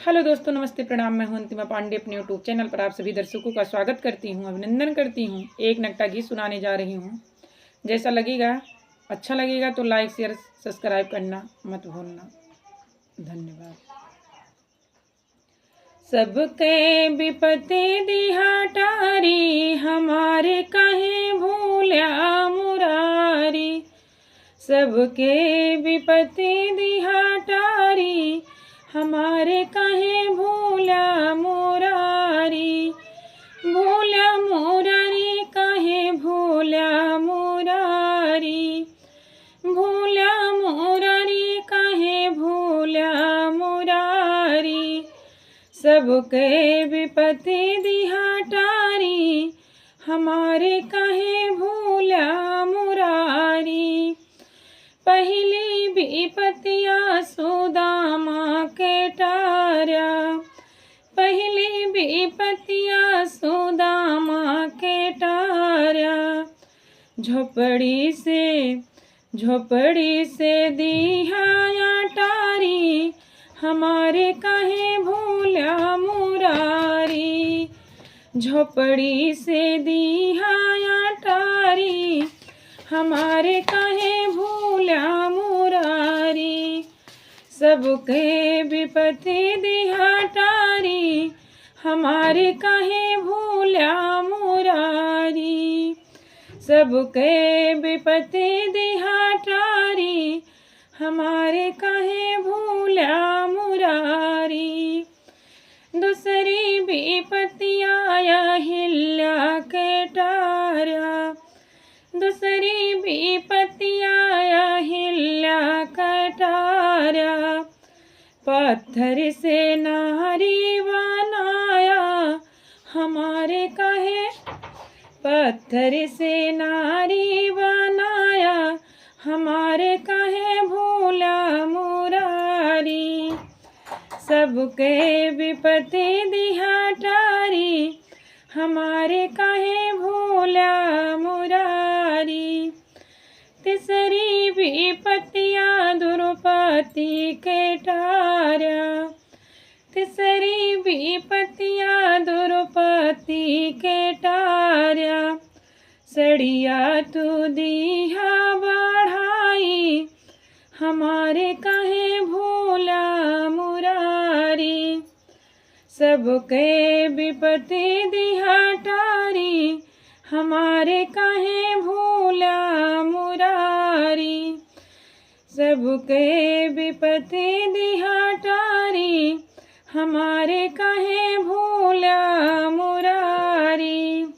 Hello दोस्तों, नमस्ते, प्रणाम। मैं हूं अंतिमा पांडे। अपने यूट्यूब चैनल पर आप सभी दर्शकों का स्वागत करती हूं, अभिनंदन करती हूं। एक नगटा गीत सुनाने जा रही हूं। जैसा लगेगा, अच्छा लगेगा तो लाइक शेयर सब्सक्राइब करना मत भूलना। धन्यवाद। सबके विपत्ति दिहा टारी, हमारे कहीं भूल्या मुरारी। सबके विपत्ति दिहा टारी, हमारे कहीं भूल्या मुरारी। भूल्या मुरारी कहीं भूल्या मुरारी। भूल्या मुरारी कहीं भूल्या मुरारी। सबके विपत्ति दिहा टारी, हमारे कहीं भूल्या मुरारी। पहली विपत्तिया सुदामा के टार्या। पहली विपत्तिया सुदामा के टार्या। झोपड़ी से दिहाया टारी, हमारे कहीं भूल्या मुरारी। झोपड़ी से दिहाया टारी, हमारे कहीं भूल्या मुरारी। सबके विपत्ति दिहा टारी, हमारे कहीं भूल्या मुरारी। सबके विपत्ति दिहा टारी, हमारे कहीं भूल्या मुरारी। दूसरी विपत्तिया अहिल्या के टार्या। दूसरी विपत्तिया अहिल्या के टार्या। पत्थर से नारी बनाया, हमारे कहे। पत्थर से नारी बनाया, हमारे कहे भूला मुरारी। सबके विपत्ति दिहा टारी, हमारे कहे भूला मुरारी। तीसरी विपत्तिया द्रौपदी के टार्या। तीसरी विपत्तिया द्रौपदी के टार्या। सड़िया तू दिहा बढ़ाई, हमारे कहे भूला मुरारी। सबके विपत्ति दिहा टारी, हमारे कहे भूला मुरारी। सबके विपत्ति दिहा टारी, हमारे कहे भूला